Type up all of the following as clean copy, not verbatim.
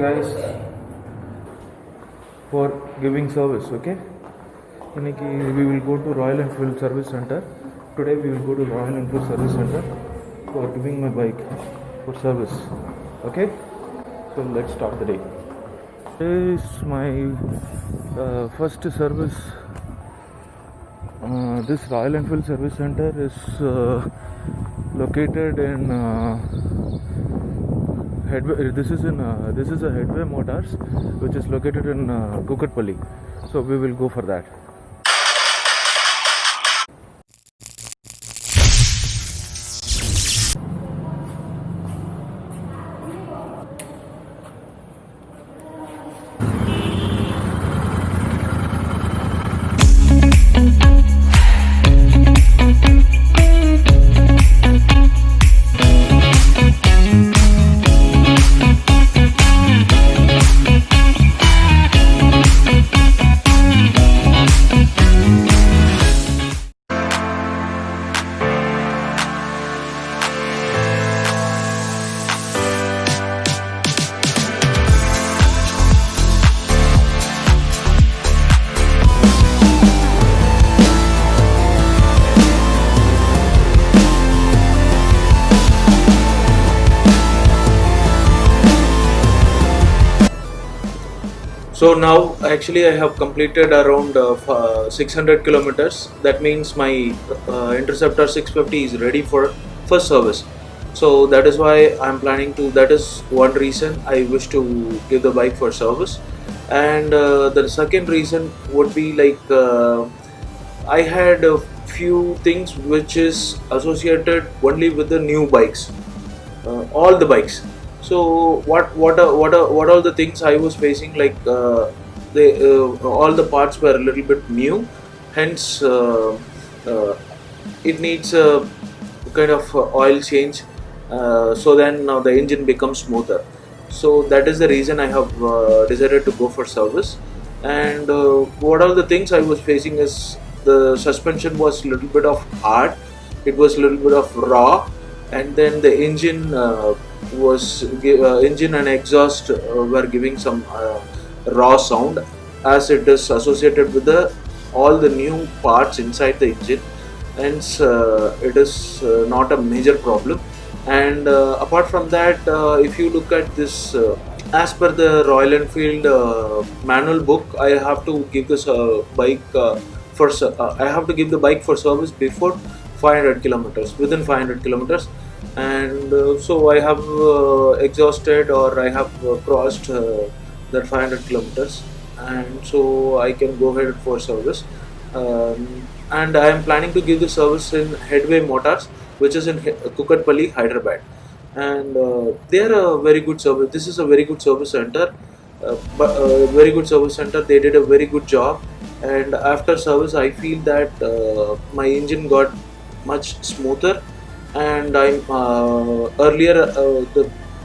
guys, for giving service. Okay, we will go to Royal Enfield Service Center. Today we will go to Royal Enfield Service Center for giving my bike for service. Okay, so let's start the day. This is my first service. This Royal Enfield Service Center is located in headway. This is a headway motors, which is located in Kukatpalli. So we will go for that. So now actually I have completed around 600 kilometers. That means my Interceptor 650 is ready for first service. So that is why I'm planning to, that is one reason I wish to give the bike for service. And the second reason would be like I had a few things which is associated only with the new bikes, all the bikes. So what are the things I was facing, like all the parts were a little bit new, hence it needs a kind of oil change, so then now the engine becomes smoother. So that is the reason I have decided to go for service. And what are the things I was facing is the suspension was a little bit of hard, it was a little bit of raw, and then the engine engine and exhaust were giving some raw sound, as it is associated with all the new parts inside the engine. Hence it is not a major problem. And apart from that, if you look at this, as per the Royal Enfield manual book, I have to give this bike I have to give the bike for service before 500 kilometers, within 500 kilometers. And so I have exhausted, or I have crossed that 500 kilometers, and so I can go ahead for service. And I am planning to give the service in Headway Motors, which is in Kukatpalli, Hyderabad. And they are a very good service. This is a very good service center, very good service center. They did a very good job, and after service I feel that my engine got much smoother. And I'm earlier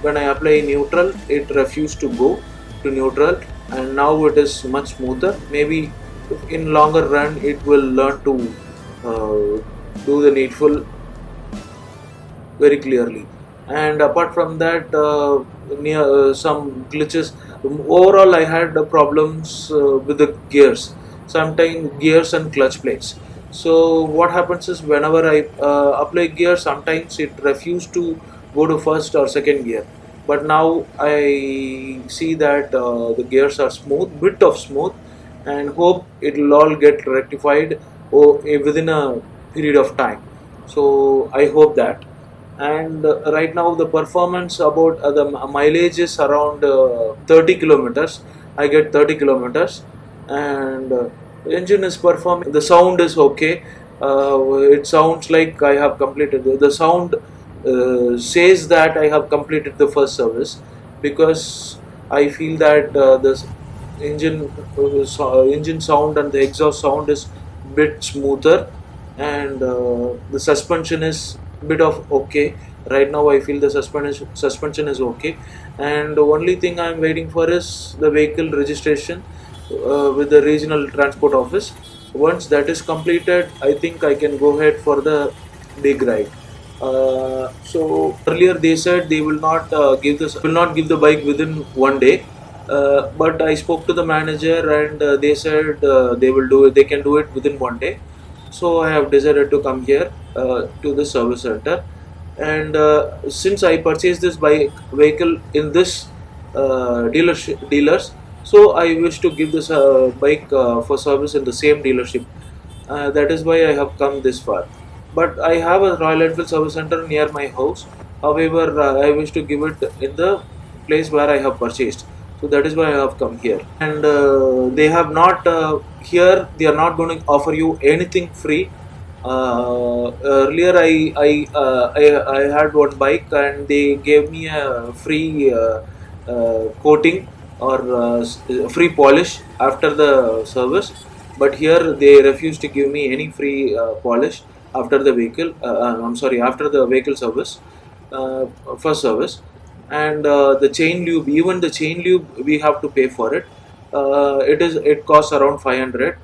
when I apply neutral, it refused to go to neutral, and now it is much smoother. Maybe in longer run it will learn to do the needful very clearly. And apart from that, some glitches. Overall I had problems with the gears, sometimes gears and clutch plates. So what happens is, whenever I apply gear, sometimes it refuses to go to first or second gear. But now I see that the gears are smooth, bit of smooth, and hope it will all get rectified within a period of time. So I hope that. And right now the performance about the mileage is around 30 kilometers. I get 30 kilometers, and engine is performing. The sound is okay. It sounds like I have completed. The sound says that I have completed the first service, because I feel that this engine sound and the exhaust sound is bit smoother, and the suspension is bit of okay. Right now I feel the suspension is okay, and the only thing I am waiting for is the vehicle registration with the regional transport office. Once that is completed, I think I can go ahead for the big ride. So earlier they said they will not give the bike within one day. But I spoke to the manager and they said they can do it within one day. So I have decided to come here to the service center. And since I purchased this bike vehicle in this dealers, so I wish to give this bike for service in the same dealership. That is why I have come this far. But I have a Royal Enfield service center near my house. However, I wish to give it in the place where I have purchased. So that is why I have come here. And they have not here. They are not going to offer you anything free. Earlier, I had one bike and they gave me a free coating or free polish after the service. But here they refuse to give me any free polish after the vehicle. I'm sorry, after the vehicle service, uh, first service. And the chain lube, even the chain lube, we have to pay for it. It costs around 500.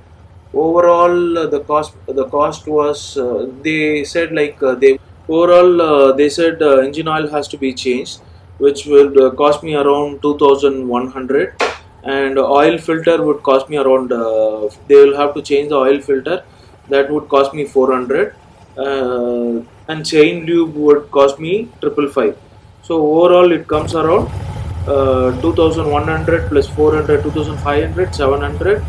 Overall, the cost was they said like they overall they said engine oil has to be changed, which will cost me around 2100. And oil filter would cost me around they will have to change the oil filter, that would cost me 400. And chain lube would cost me triple five. So overall it comes around 2100 plus 400, 2500, 700.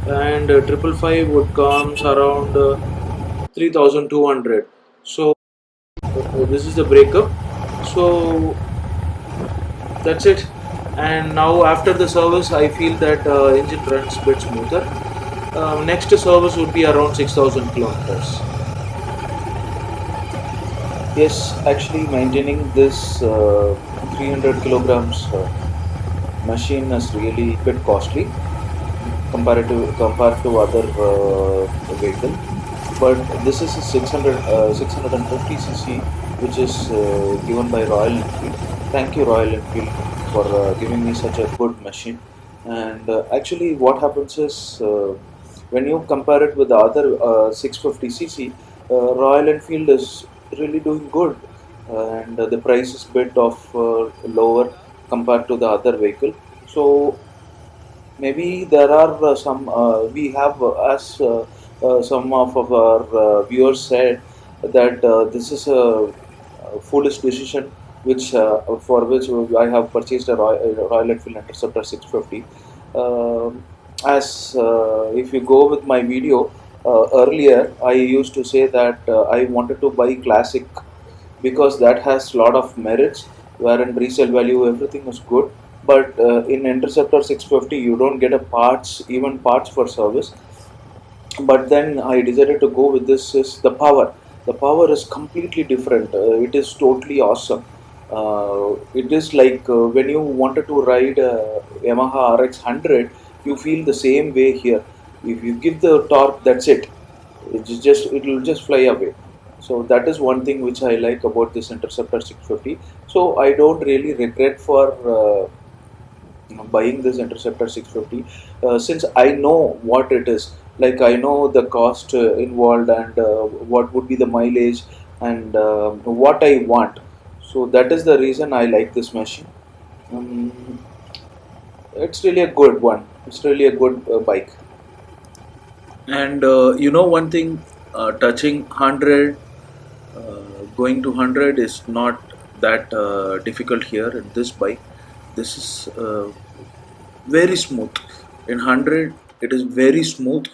And triple five would comes around 3200. So this is the breakup. So that's it. And now after the service I feel that engine runs a bit smoother. Next service would be around 6000 kilometers. Yes, actually maintaining this 300 kilograms machine is really bit costly compared to other vehicle. But this is a 650 cc, which is given by Royal Enfield. Thank you, Royal Enfield, for giving me such a good machine. And actually, what happens is when you compare it with the other 650 cc, Royal Enfield is really doing good, and the price is bit of lower compared to the other vehicle. So maybe there are some we have as some of our viewers said that this is a foolish decision which for which I have purchased a Royal Enfield Interceptor 650. As if you go with my video earlier, I used to say that I wanted to buy classic because that has lot of merits, wherein resale value everything is good. But in Interceptor 650 you don't get a parts, even parts for service. But then I decided to go with this is the power is completely different. It is totally awesome. It is like when you wanted to ride Yamaha RX 100, you feel the same way here. If you give the torque, that's it. It will just fly away. So that is one thing which I like about this Interceptor 650. So I don't really regret for buying this Interceptor 650, since I know what it is. Like I know the cost involved, and what would be the mileage, and what I want. So that is the reason I like this machine. Um, it's really a good one. It's really a good bike. And one thing, touching 100, going to 100 is not that difficult here in this bike. This is very smooth. In 100, it is very smooth.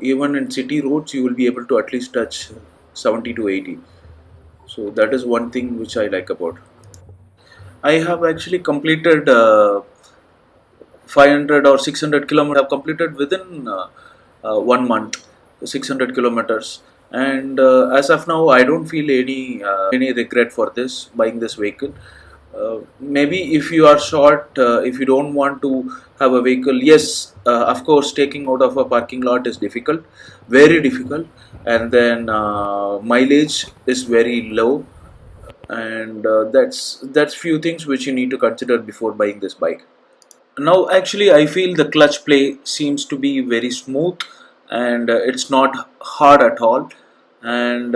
Even in city roads, you will be able to at least touch 70 to 80. So that is one thing which I like about. I have actually completed 500 or 600 kilometers. Have completed within 1 month, 600 kilometers. And as of now, I don't feel any regret for this buying this vehicle. Maybe if you are short, if you don't want to have a vehicle, yes, of course, taking out of a parking lot is difficult, very difficult, and then mileage is very low, and that's few things which you need to consider before buying this bike. Now, actually, I feel the clutch play seems to be very smooth, and it's not hard at all, and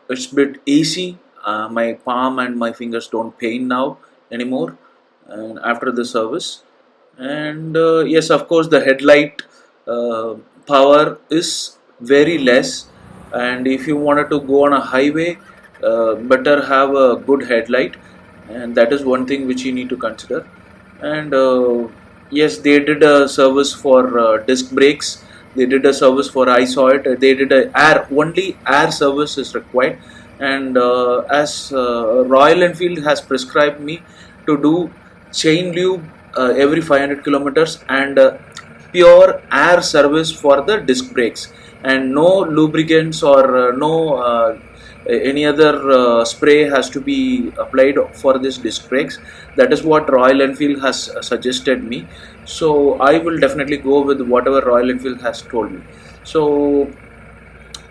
it's a bit easy. my palm and my fingers don't pain now anymore, and after the service. And yes, of course, the headlight uh, power is very less, and if you wanted to go on a highway, better have a good headlight, and that is one thing which you need to consider. And yes, they did a service for disc brakes, they did a service for, I saw it, they did a air, only air service is required. And as Royal Enfield has prescribed me to do chain lube every 500 kilometers, and pure air service for the disc brakes, and no lubricants or any other spray has to be applied for this disc brakes. That is what Royal Enfield has suggested me, so I will definitely go with whatever Royal Enfield has told me. So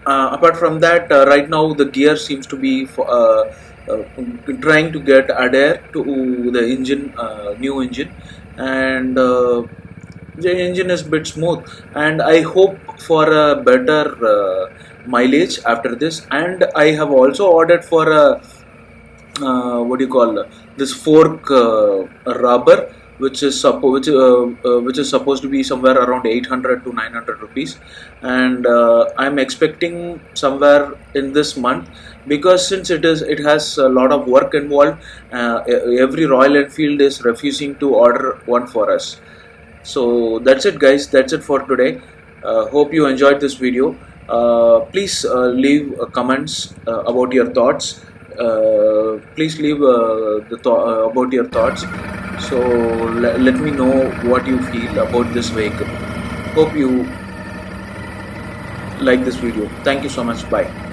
apart from that, right now the gear seems to be trying to get adhere to the engine, new engine, and the engine is a bit smooth, and I hope for a better mileage after this. And I have also ordered for a what do you call this fork rubber, which is supposed to be somewhere around 800 to 900 rupees, and I'm expecting somewhere in this month, because since it has a lot of work involved, every Royal Enfield is refusing to order one for us. So that's it, guys, that's it for today. Hope you enjoyed this video. Please leave comments about your thoughts. Please leave about your thoughts, so let me know what you feel about this vehicle. Hope you like this video. Thank you so much. Bye.